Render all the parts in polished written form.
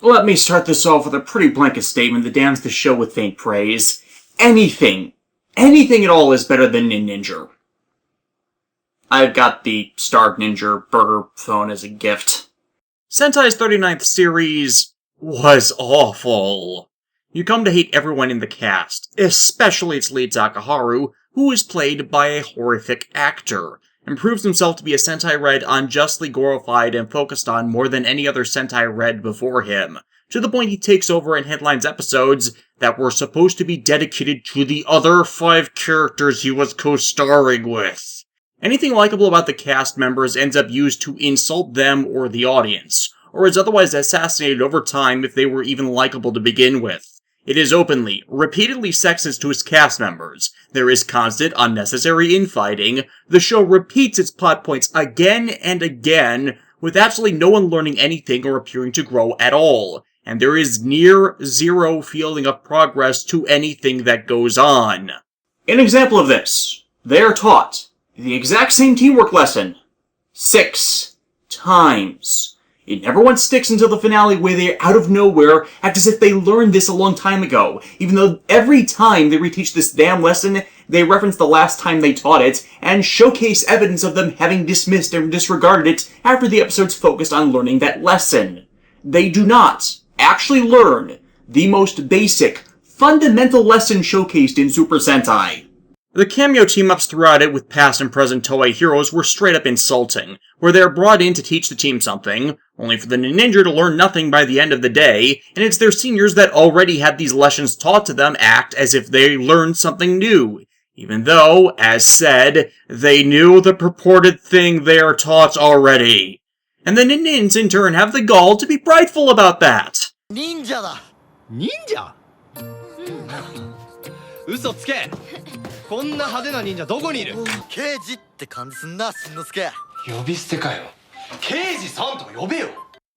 Let me start this off with a pretty blanket statement that damns the show with faint praise. Anything at all is better than Ninja. I've got the Starved Ninja burger phone as a gift. Sentai's 39th series was awful. You come to hate everyone in the cast, especially its lead Takaharu, who is played by a horrific actor, and proves himself to be a Sentai Red unjustly glorified and focused on more than any other Sentai Red before him, to the point he takes over and headlines episodes that were supposed to be dedicated to the other 5 characters he was co-starring with. Anything likable about the cast members ends up used to insult them or the audience, or is otherwise assassinated over time if they were even likable to begin with. It is openly, repeatedly sexist to its cast members. There is constant, unnecessary infighting. The show repeats its plot points again and again, with absolutely no one learning anything or appearing to grow at all. And there is near zero feeling of progress to anything that goes on. An example of this. They are taught the exact same teamwork lesson 6 times. It never once sticks until the finale where they, out of nowhere, act as if they learned this a long time ago, even though every time they reteach this damn lesson, they reference the last time they taught it, and showcase evidence of them having dismissed and disregarded it after the episodes focused on learning that lesson. They do not actually learn the most basic, fundamental lesson showcased in Super Sentai. The cameo team-ups throughout it with past and present Toei heroes were straight up insulting, where they are brought in to teach the team something, only for the ninja to learn nothing by the end of the day, and it's their seniors that already had these lessons taught to them act as if they learned something new, even though, as said, they knew the purported thing they are taught already. And the ninjas in turn have the gall to be prideful about that. Ninja da! Ninja? 嘘つけ! こんな派手な忍者どこにいる? 刑事って感じすんな、しんのすけ。呼び捨てかよ。刑事さんと呼べよ。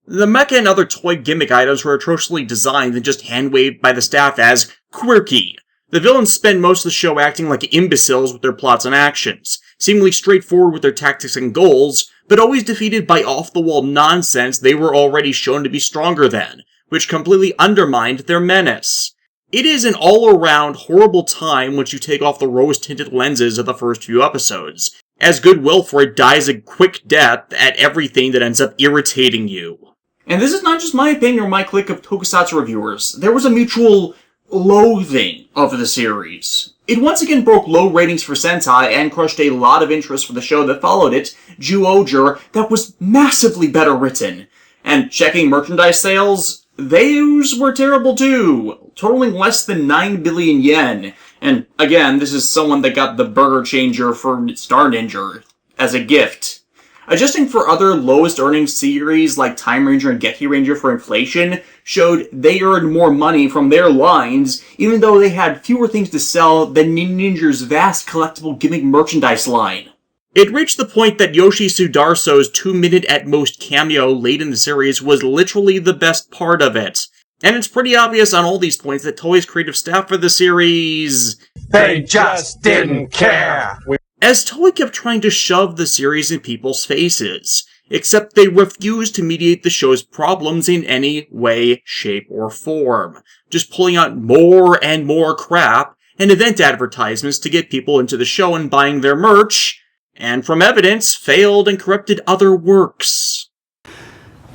The mecha and other toy gimmick items were atrociously designed and just hand-waved by the staff as quirky. The villains spend most of the show acting like imbeciles with their plots and actions, seemingly straightforward with their tactics and goals, but always defeated by off-the-wall nonsense they were already shown to be stronger than, which completely undermined their menace. It is an all-around horrible time once you take off the rose-tinted lenses of the first few episodes, as Goodwill for it dies a quick death at everything that ends up irritating you. And this is not just my opinion or my clique of Tokusatsu reviewers. There was a mutual loathing of the series. It once again broke low ratings for Sentai and crushed a lot of interest for the show that followed it, Ju-Oger, that was massively better written. And checking merchandise sales, those were terrible too, totaling less than 9 billion yen. And again, this is someone that got the burger changer for Star Ninja as a gift. Adjusting for other lowest earning series like Time Ranger and Geki Ranger for inflation showed they earned more money from their lines, even though they had fewer things to sell than Ninja's vast collectible gimmick merchandise line. It reached the point that Yoshi Sudarso's 2-minute at most cameo late in the series was literally the best part of it. And it's pretty obvious on all these points that Toei's creative staff for the series... They just didn't care! As Toei kept trying to shove the series in people's faces, except they refused to mediate the show's problems in any way, shape, or form, just pulling out more and more crap and event advertisements to get people into the show and buying their merch, and from evidence, failed and corrupted other works.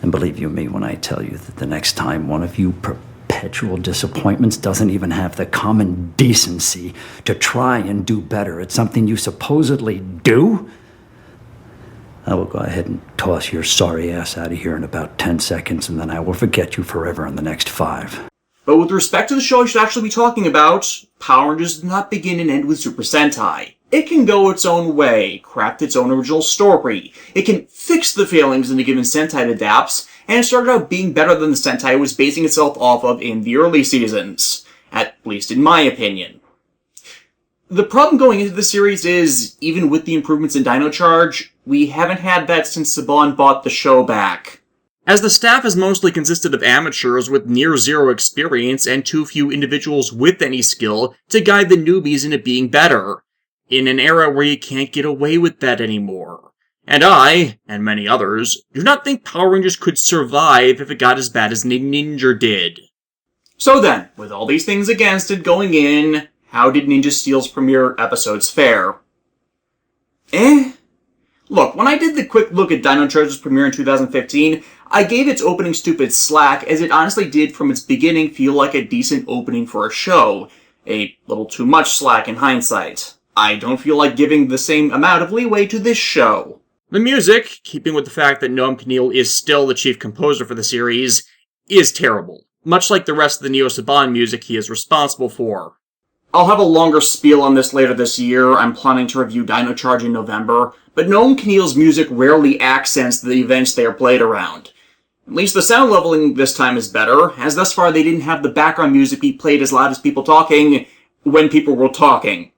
And believe you me when I tell you that the next time one of you perpetual disappointments doesn't even have the common decency to try and do better at something you supposedly do, I will go ahead and toss your sorry ass out of here in about 10 seconds, and then I will forget you forever in the next 5. But with respect to the show I should actually be talking about, Power Rangers does not begin and end with Super Sentai. It can go its own way, craft its own original story. It can fix the failings in a given Sentai it adapts, and it started out being better than the Sentai it was basing itself off of in the early seasons. At least in my opinion. The problem going into the series is, even with the improvements in Dino Charge, we haven't had that since Saban bought the show back. As the staff has mostly consisted of amateurs with near zero experience and too few individuals with any skill to guide the newbies into being better. In an era where you can't get away with that anymore. And I, and many others, do not think Power Rangers could survive if it got as bad as Ninja did. So then, with all these things against it going in, how did Ninja Steel's premiere episodes fare? Look, when I did the quick look at Dino Charge's premiere in 2015, I gave its opening stupid slack, as it honestly did from its beginning feel like a decent opening for a show. A little too much slack in hindsight. I don't feel like giving the same amount of leeway to this show. The music, keeping with the fact that Noam Kaneal is still the chief composer for the series, is terrible, much like the rest of the Neo Saban music he is responsible for. I'll have a longer spiel on this later this year. I'm planning to review Dino Charge in November, but Noam Kaneal's music rarely accents the events they are played around. At least the sound leveling this time is better, as thus far they didn't have the background music be played as loud as people talking when people were talking.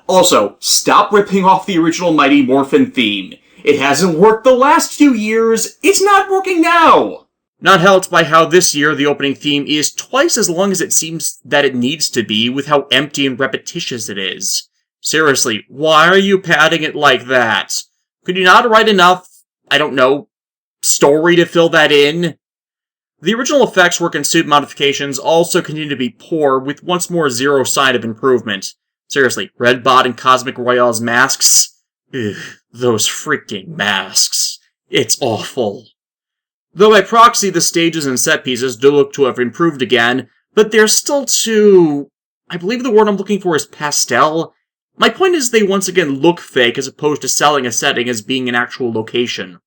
Also, stop ripping off the original Mighty Morphin theme. It hasn't worked the last few years, it's not working now! Not helped by how this year the opening theme is twice as long as it seems that it needs to be, with how empty and repetitious it is. Seriously, why are you padding it like that? Could you not write enough, I don't know, story to fill that in? The original effects work and suit modifications also continue to be poor, with once more zero sign of improvement. Seriously, Redbot and Cosmic Royale's masks? Ugh, those freaking masks. It's awful. Though by proxy, the stages and set pieces do look to have improved again, but they're still too... I believe the word I'm looking for is pastel. My point is they once again look fake as opposed to selling a setting as being an actual location.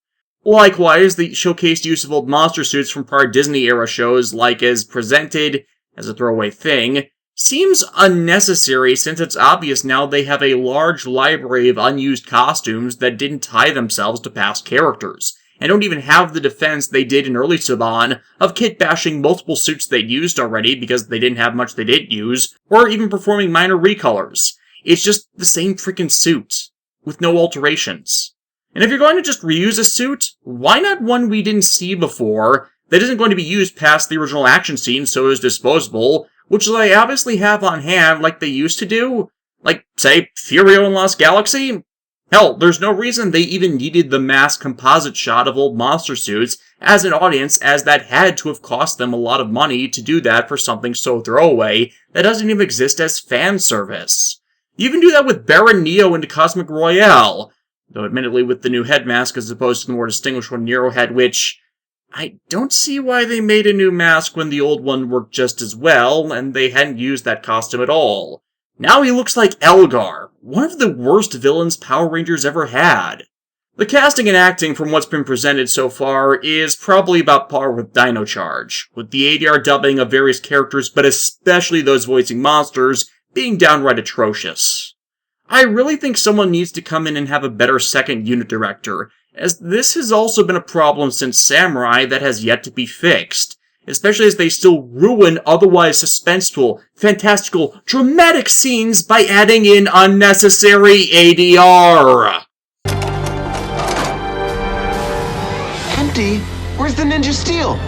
Likewise, the showcased use of old monster suits from prior Disney-era shows, like as presented as a throwaway thing, seems unnecessary since it's obvious now they have a large library of unused costumes that didn't tie themselves to past characters, and don't even have the defense they did in early Saban of kit-bashing multiple suits they'd used already because they didn't have much they didn't use, or even performing minor recolors. It's just the same freaking suit, with no alterations. And if you're going to just reuse a suit, why not one we didn't see before, that isn't going to be used past the original action scene so is disposable, which they obviously have on hand like they used to do? Like, say, Furio in Lost Galaxy? Hell, there's no reason they even needed the mass composite shot of old monster suits as an audience, as that had to have cost them a lot of money to do that for something so throwaway that doesn't even exist as fan service. You even do that with Baron Neo into Cosmic Royale, though admittedly with the new head mask as opposed to the more distinguished one Nero had, which... I don't see why they made a new mask when the old one worked just as well, and they hadn't used that costume at all. Now he looks like Elgar, one of the worst villains Power Rangers ever had. The casting and acting from what's been presented so far is probably about par with Dino Charge, with the ADR dubbing of various characters, but especially those voicing monsters, being downright atrocious. I really think someone needs to come in and have a better second unit director, as this has also been a problem since Samurai that has yet to be fixed, especially as they still ruin otherwise suspenseful, fantastical, dramatic scenes by adding in unnecessary ADR. Empty? Where's the Ninja Steel?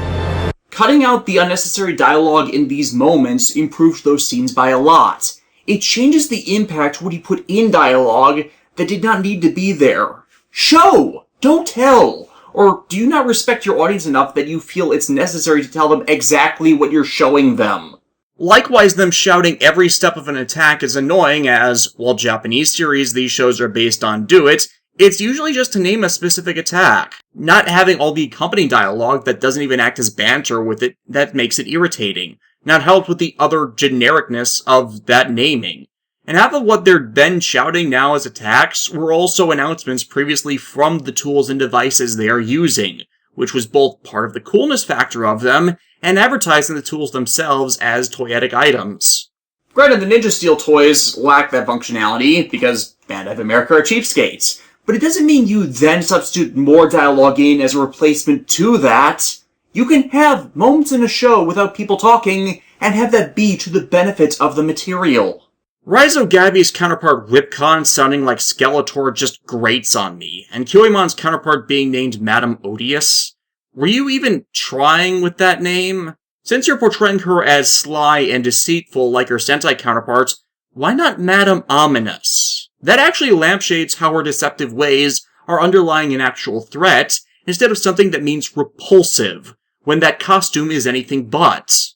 Cutting out the unnecessary dialogue in these moments improves those scenes by a lot. It changes the impact when you put in dialogue that did not need to be there. Show! Don't tell! Or do you not respect your audience enough that you feel it's necessary to tell them exactly what you're showing them? Likewise, them shouting every step of an attack is annoying as, while Japanese series these shows are based on do it, it's usually just to name a specific attack. Not having all the accompanying dialogue that doesn't even act as banter with it that makes it irritating. Not helped with the other genericness of that naming. And half of what they're then shouting now as attacks were also announcements previously from the tools and devices they are using, which was both part of the coolness factor of them and advertising the tools themselves as toyetic items. Granted, the Ninja Steel toys lack that functionality because Bandai of America are cheapskates, but it doesn't mean you then substitute more dialogue in as a replacement to that. You can have moments in a show without people talking and have that be to the benefit of the material. Raizo Gabi's counterpart Ripcon sounding like Skeletor just grates on me, and Kyoimon's counterpart being named Madame Odious. Were you even trying with that name? Since you're portraying her as sly and deceitful like her Sentai counterparts, why not Madame Ominous? That actually lampshades how her deceptive ways are underlying an actual threat, instead of something that means repulsive, when that costume is anything but.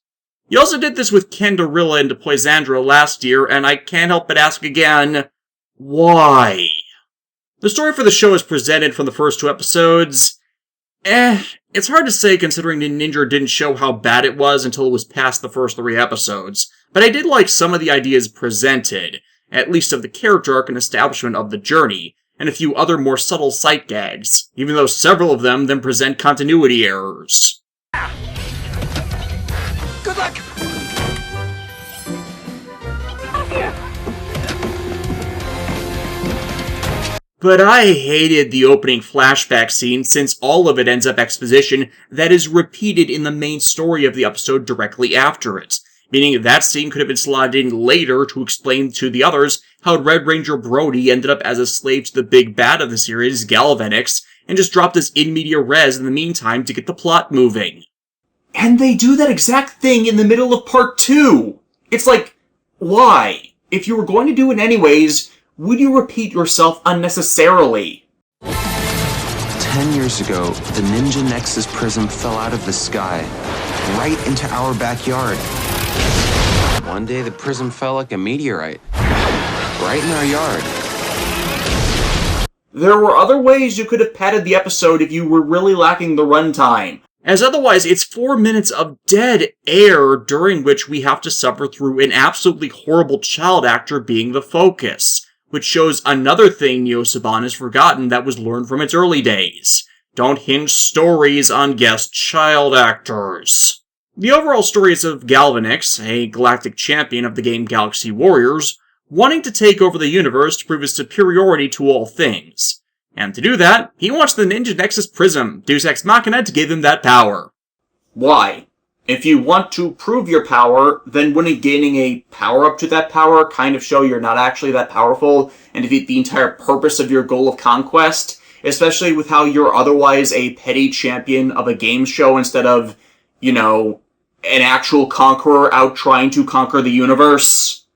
You also did this with Candarilla into Poisandra last year, and I can't help but ask again, why? The story for the show is presented from the first 2 episodes. It's hard to say considering the Ninja didn't show how bad it was until it was past the first 3 episodes, but I did like some of the ideas presented, at least of the character arc and establishment of the journey, and a few other more subtle sight gags, even though several of them then present continuity errors. Good luck! But I hated the opening flashback scene since all of it ends up exposition that is repeated in the main story of the episode directly after it, meaning that scene could have been slotted in later to explain to the others how Red Ranger Brody ended up as a slave to the big bad of the series, Galvanix, and just dropped his in media res in the meantime to get the plot moving. And they do that exact thing in the middle of part 2! It's like, why? If you were going to do it anyways, would you repeat yourself unnecessarily? 10 years ago, the Ninja Nexus prism fell out of the sky, right into our backyard. One day the prism fell like a meteorite, right in our yard. There were other ways you could have padded the episode if you were really lacking the runtime. As otherwise, it's 4 minutes of dead air during which we have to suffer through an absolutely horrible child actor being the focus, which shows another thing Neo Saban has forgotten that was learned from its early days. Don't hinge stories on guest child actors. The overall story is of Galvanix, a galactic champion of the game Galaxy Warriors, wanting to take over the universe to prove his superiority to all things. And to do that, he wants the Ninja Nexus Prism, Deus Ex Machina, to give him that power. Why? If you want to prove your power, then wouldn't gaining a power-up to that power kind of show you're not actually that powerful and defeat the entire purpose of your goal of conquest? Especially with how you're otherwise a petty champion of a game show instead of, you know, an actual conqueror out trying to conquer the universe?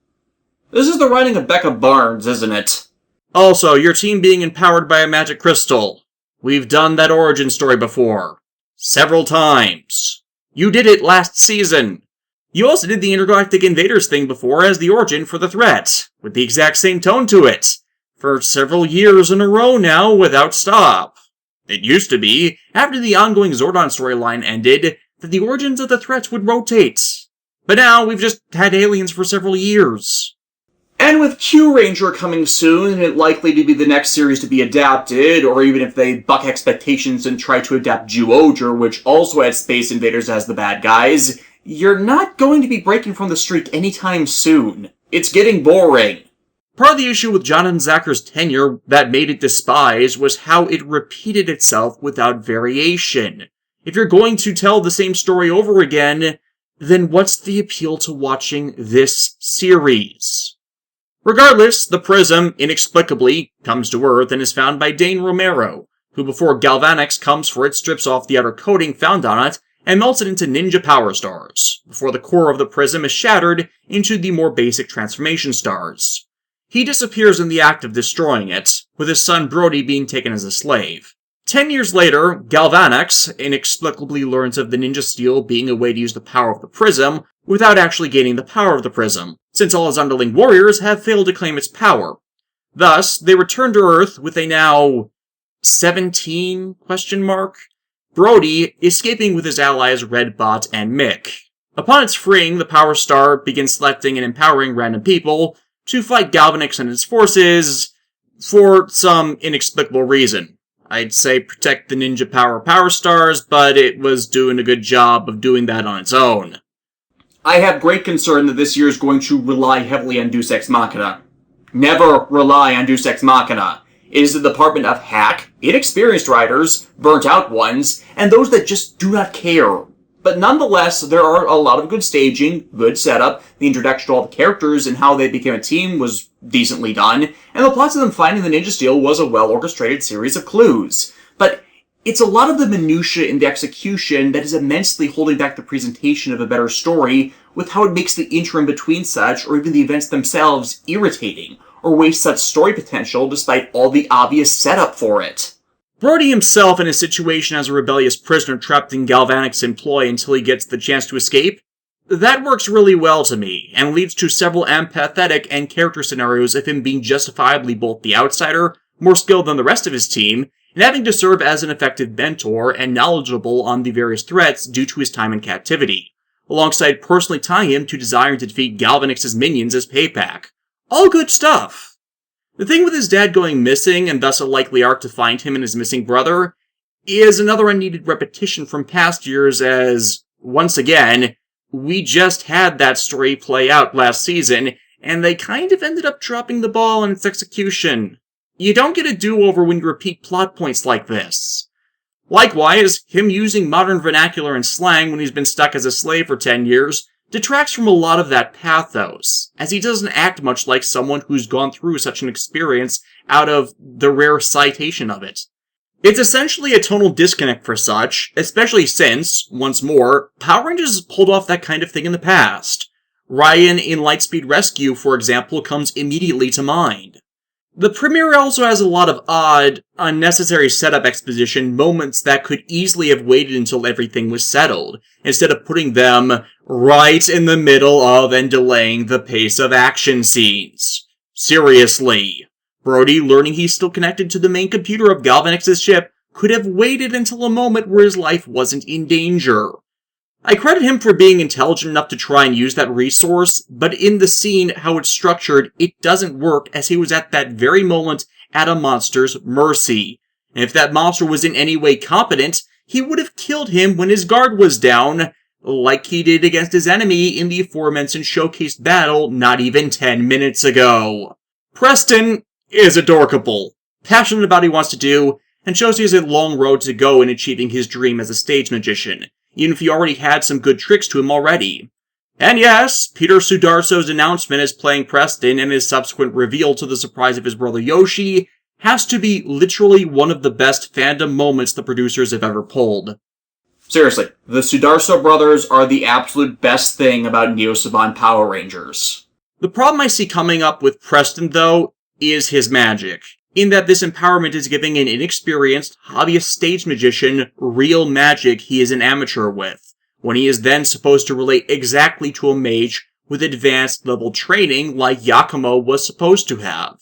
This is the writing of Becca Barnes, isn't it? Also, your team being empowered by a magic crystal. We've done that origin story before. Several times. You did it last season. You also did the Intergalactic Invaders thing before as the origin for the threat, with the exact same tone to it, for several years in a row now without stop. It used to be, after the ongoing Zordon storyline ended, that the origins of the threats would rotate. But now we've just had aliens for several years. And with Q Ranger coming soon, and it likely to be the next series to be adapted, or even if they buck expectations and try to adapt Zyuohger, which also had Space Invaders as the bad guys, you're not going to be breaking from the streak anytime soon. It's getting boring. Part of the issue with Jonathan Zacker's tenure that made it despised was how it repeated itself without variation. If you're going to tell the same story over again, then what's the appeal to watching this series? Regardless, the Prism, inexplicably, comes to Earth and is found by Dane Romero, who before Galvanix comes for it strips off the outer coating found on it and melts it into ninja power stars, before the core of the Prism is shattered into the more basic transformation stars. He disappears in the act of destroying it, with his son Brody being taken as a slave. 10 years later, Galvanix inexplicably learns of the Ninja Steel being a way to use the power of the Prism without actually gaining the power of the Prism, since all his underling warriors have failed to claim its power. Thus, they return to Earth with a now 17 ? Brody escaping with his allies Redbot and Mick. Upon its freeing, the Power Star begins selecting and empowering random people to fight Galvanix and his forces for some inexplicable reason. I'd say protect the ninja power stars, but it was doing a good job of doing that on its own. I have great concern that this year is going to rely heavily on Deus Ex Machina. Never rely on Deus Ex Machina. It is the department of hack, inexperienced writers, burnt out ones, and those that just do not care. But nonetheless, there are a lot of good staging, good setup, the introduction to all the characters and how they became a team was decently done, and the plots of them finding the Ninja Steel was a well-orchestrated series of clues. But it's a lot of the minutiae in the execution that is immensely holding back the presentation of a better story, with how it makes the interim between such, or even the events themselves, irritating, or waste such story potential despite all the obvious setup for it. Brody himself in a situation as a rebellious prisoner trapped in Galvanic's employ until he gets the chance to escape, that works really well to me, and leads to several empathetic and character scenarios of him being justifiably both the outsider, more skilled than the rest of his team, and having to serve as an effective mentor and knowledgeable on the various threats due to his time in captivity, alongside personally tying him to desiring to defeat Galvanix's minions as payback. All good stuff. The thing with his dad going missing, and thus a likely arc to find him and his missing brother, is another unneeded repetition from past years as, once again, we just had that story play out last season, and they kind of ended up dropping the ball in its execution. You don't get a do-over when you repeat plot points like this. Likewise, him using modern vernacular and slang when he's been stuck as a slave for 10 years detracts from a lot of that pathos, as he doesn't act much like someone who's gone through such an experience out of the rare citation of it. It's essentially a tonal disconnect for such, especially since, once more, Power Rangers has pulled off that kind of thing in the past. Ryan in Lightspeed Rescue, for example, comes immediately to mind. The premiere also has a lot of odd, unnecessary setup exposition moments that could easily have waited until everything was settled, instead of putting them right in the middle of and delaying the pace of action scenes. Seriously. Brody, learning he's still connected to the main computer of Galvanix's ship, could have waited until a moment where his life wasn't in danger. I credit him for being intelligent enough to try and use that resource, but in the scene, how it's structured, it doesn't work as he was at that very moment at a monster's mercy. And if that monster was in any way competent, he would have killed him when his guard was down, like he did against his enemy in the aforementioned showcased battle not even 10 minutes ago. Preston is adorkable, passionate about what he wants to do, and shows he has a long road to go in achieving his dream as a stage magician, even if he already had some good tricks to him already. And yes, Peter Sudarso's announcement as playing Preston and his subsequent reveal to the surprise of his brother Yoshi has to be literally one of the best fandom moments the producers have ever pulled. Seriously, the Sudarso brothers are the absolute best thing about Neo Saban Power Rangers. The problem I see coming up with Preston, though, is his magic, in that this empowerment is giving an inexperienced, hobbyist stage magician real magic he is an amateur with, when he is then supposed to relate exactly to a mage with advanced level training like Yakumo was supposed to have.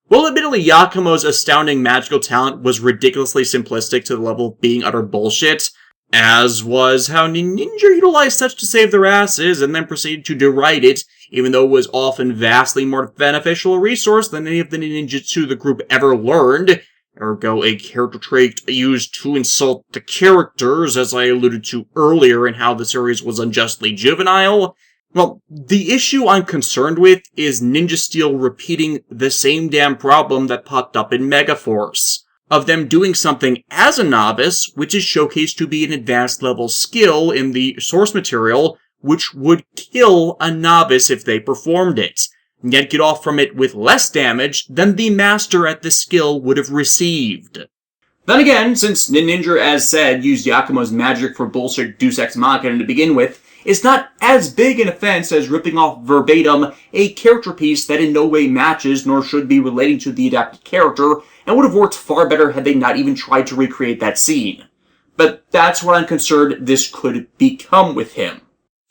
Well, admittedly, Yakumo's astounding magical talent was ridiculously simplistic to the level of being utter bullshit, as was how Ninja utilized such to save their asses and then proceeded to deride it, even though it was often vastly more beneficial a resource than any of the ninjutsu the group ever learned, ergo a character trait used to insult the characters, as I alluded to earlier in how the series was unjustly juvenile. Well, the issue I'm concerned with is Ninja Steel repeating the same damn problem that popped up in Megaforce, of them doing something as a novice, which is showcased to be an advanced level skill in the source material, which would kill a novice if they performed it, and yet get off from it with less damage than the master at the skill would have received. Then again, since Ninja, as said, used Yakumo's magic for bullshit Deus Ex Machina to begin with, it's not as big an offense as ripping off verbatim a character piece that in no way matches nor should be relating to the adapted character, and would have worked far better had they not even tried to recreate that scene. But that's what I'm concerned this could become with him.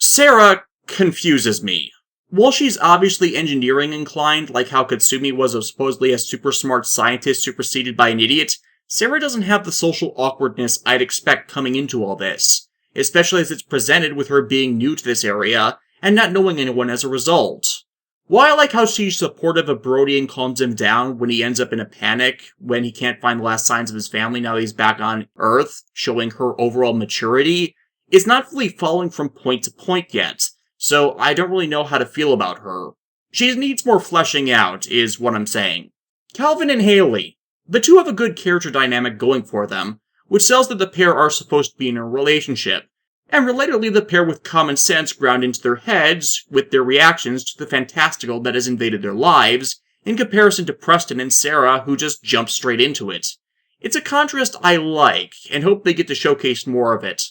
Sarah confuses me. While she's obviously engineering inclined, like how Katsumi was supposedly a super smart scientist superseded by an idiot, Sarah doesn't have the social awkwardness I'd expect coming into all this, especially as it's presented with her being new to this area, and not knowing anyone as a result. While I like how she's supportive of Brody and calms him down when he ends up in a panic when he can't find the last signs of his family now that he's back on Earth, showing her overall maturity, it's not fully following from point to point yet, so I don't really know how to feel about her. She needs more fleshing out, is what I'm saying. Calvin and Haley. The two have a good character dynamic going for them, which tells that the pair are supposed to be in a relationship, and relatedly the pair with common sense ground into their heads with their reactions to the fantastical that has invaded their lives, in comparison to Preston and Sarah who just jump straight into it. It's a contrast I like, and hope they get to showcase more of it.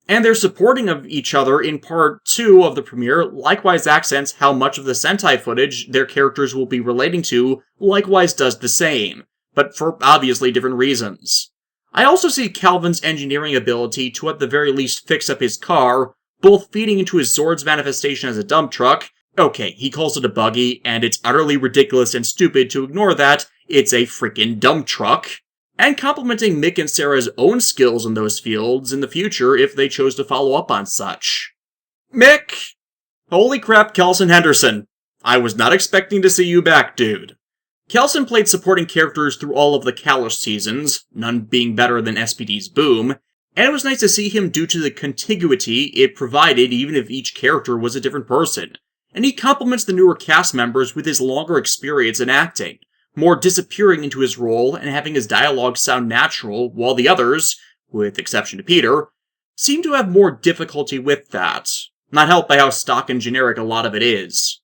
And their supporting of each other in part 2 of the premiere likewise accents how much of the Sentai footage their characters will be relating to likewise does the same, but for obviously different reasons. I also see Calvin's engineering ability to at the very least fix up his car, both feeding into his Zord's manifestation as a dump truck. Okay, he calls it a buggy, and it's utterly ridiculous and stupid to ignore that. It's a freaking dump truck. And complimenting Mick and Sarah's own skills in those fields in the future if they chose to follow up on such. Mick! Holy crap, Kelson Henderson. I was not expecting to see you back, dude. Kelson played supporting characters through all of the Kalos seasons, none being better than SPD's Boom, and it was nice to see him due to the contiguity it provided even if each character was a different person. And he compliments the newer cast members with his longer experience in acting, more disappearing into his role and having his dialogue sound natural, while the others, with exception to Peter, seem to have more difficulty with that, not helped by how stock and generic a lot of it is.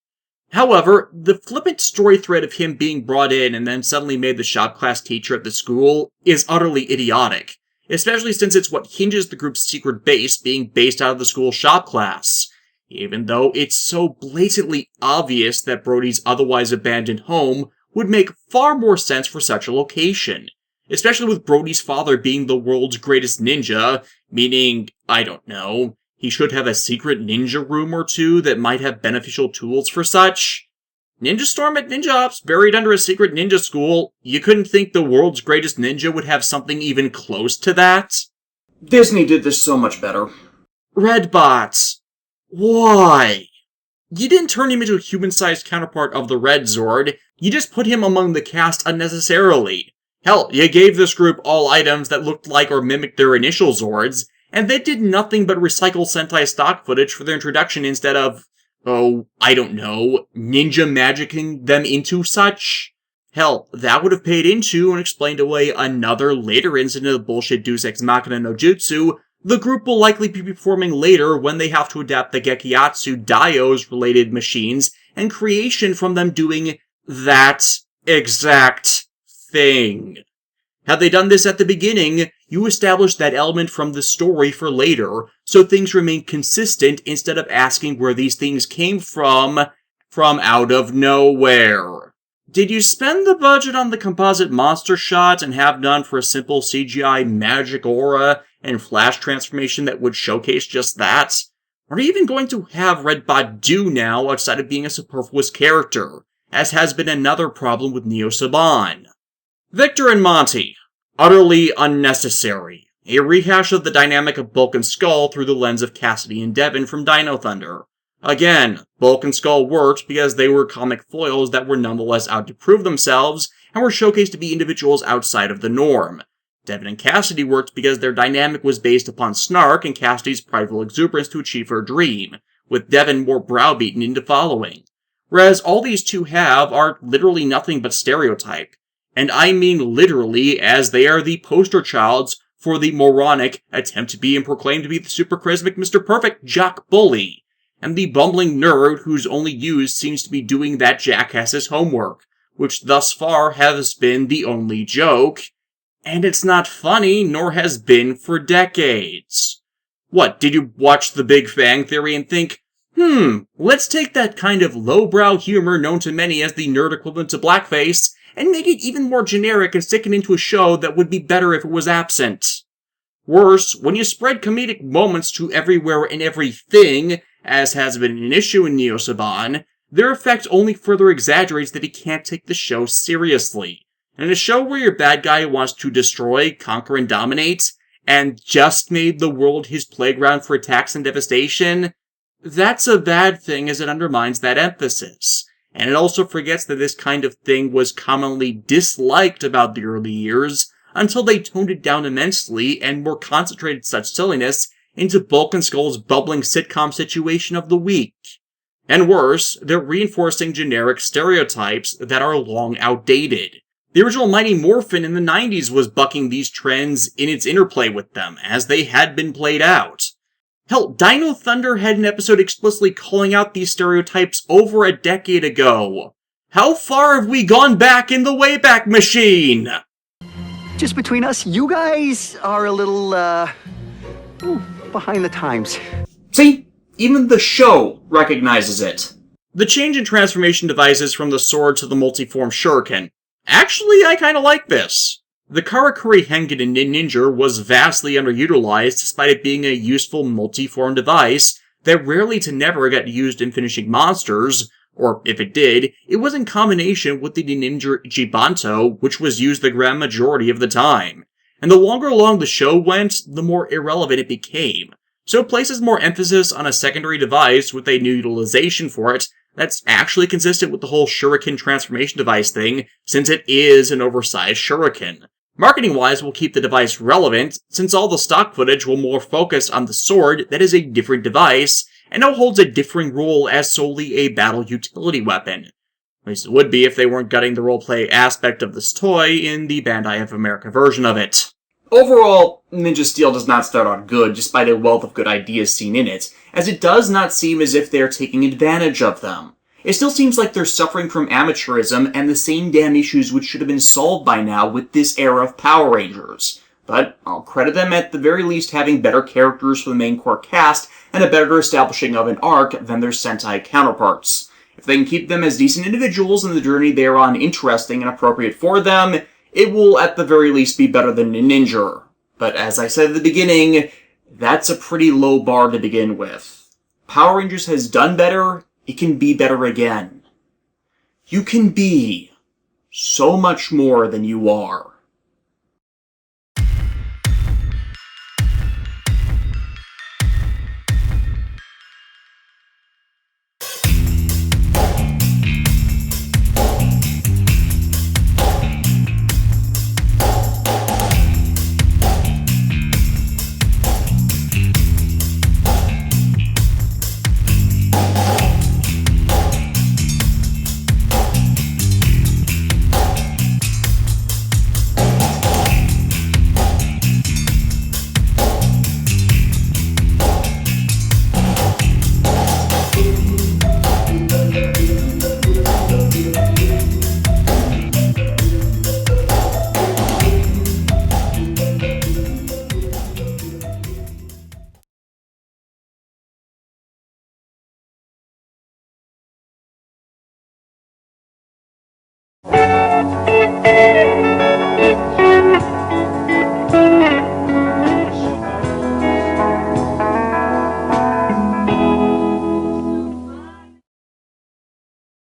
However, the flippant story thread of him being brought in and then suddenly made the shop class teacher at the school is utterly idiotic, especially since it's what hinges the group's secret base being based out of the school shop class, even though it's so blatantly obvious that Brody's otherwise abandoned home would make far more sense for such a location, especially with Brody's father being the world's greatest ninja, meaning, I don't know, he should have a secret ninja room or two that might have beneficial tools for such. Ninja Storm at Ninja Ops, buried under a secret ninja school, you couldn't think the world's greatest ninja would have something even close to that? Disney did this so much better. Redbots. Why? You didn't turn him into a human-sized counterpart of the Red Zord, you just put him among the cast unnecessarily. Hell, you gave this group all items that looked like or mimicked their initial Zords, and they did nothing but recycle Sentai stock footage for their introduction instead of, I don't know, ninja magicking them into such. Hell, that would have paid into and explained away another later incident of bullshit Deus Ex Machina no Jutsu the group will likely be performing later when they have to adapt the Gekiyatsu Daios related machines and creation from them doing that exact thing. Had they done this at the beginning, you established that element from the story for later, so things remain consistent instead of asking where these things came from out of nowhere. Did you spend the budget on the composite monster shots and have none for a simple CGI magic aura and flash transformation that would showcase just that? Are you even going to have Redbot do now outside of being a superfluous character, as has been another problem with Neo Saban? Victor and Monty. Utterly unnecessary. A rehash of the dynamic of Bulk and Skull through the lens of Cassidy and Devin from Dino Thunder. Again, Bulk and Skull worked because they were comic foils that were nonetheless out to prove themselves and were showcased to be individuals outside of the norm. Devin and Cassidy worked because their dynamic was based upon snark and Cassidy's prideful exuberance to achieve her dream, with Devin more browbeaten into following. Whereas all these two have are literally nothing but stereotype. And I mean literally, as they are the poster childs for the moronic attempt to be and proclaim to be the super charismatic Mr. Perfect jock bully, and the bumbling nerd whose only use seems to be doing that jackass's homework, which thus far has been the only joke. And it's not funny, nor has been for decades. What, did you watch The Big Bang Theory and think, let's take that kind of lowbrow humor known to many as the nerd equivalent to blackface, and make it even more generic and stick it into a show that would be better if it was absent? Worse, when you spread comedic moments to everywhere and everything, as has been an issue in Neo Saban, their effect only further exaggerates that he can't take the show seriously. And a show where your bad guy wants to destroy, conquer, and dominate, and just made the world his playground for attacks and devastation, that's a bad thing as it undermines that emphasis. And it also forgets that this kind of thing was commonly disliked about the early years, until they toned it down immensely and more concentrated such silliness into Bulk and Skull's bubbling sitcom situation of the week. And worse, they're reinforcing generic stereotypes that are long outdated. The original Mighty Morphin in the 90s was bucking these trends in its interplay with them, as they had been played out. Hell, Dino Thunder had an episode explicitly calling out these stereotypes over a decade ago. How far have we gone back in the Wayback Machine? Just between us, you guys are a little, behind the times. See? Even the show recognizes it. The change in transformation devices from the sword to the multiform shuriken. Actually, I kinda like this. The Karakuri Hengen in Ninja was vastly underutilized despite it being a useful multiform device that rarely to never got used in finishing monsters, or if it did, it was in combination with the Ninja Ichibanto, which was used the grand majority of the time. And the longer along the show went, the more irrelevant it became. So it places more emphasis on a secondary device with a new utilization for it that's actually consistent with the whole shuriken transformation device thing, since it is an oversized shuriken. Marketing-wise, we'll keep the device relevant, since all the stock footage will more focus on the sword that is a different device, and now holds a differing role as solely a battle utility weapon. At least it would be if they weren't gutting the roleplay aspect of this toy in the Bandai of America version of it. Overall, Ninja Steel does not start out good, despite a wealth of good ideas seen in it, as it does not seem as if they are taking advantage of them. It still seems like they're suffering from amateurism and the same damn issues which should have been solved by now with this era of Power Rangers. But I'll credit them at the very least having better characters for the main core cast and a better establishing of an arc than their Sentai counterparts. If they can keep them as decent individuals and the journey they are on interesting and appropriate for them, it will at the very least be better than Ninja. But as I said at the beginning, that's a pretty low bar to begin with. Power Rangers has done better, it can be better again. You can be so much more than you are.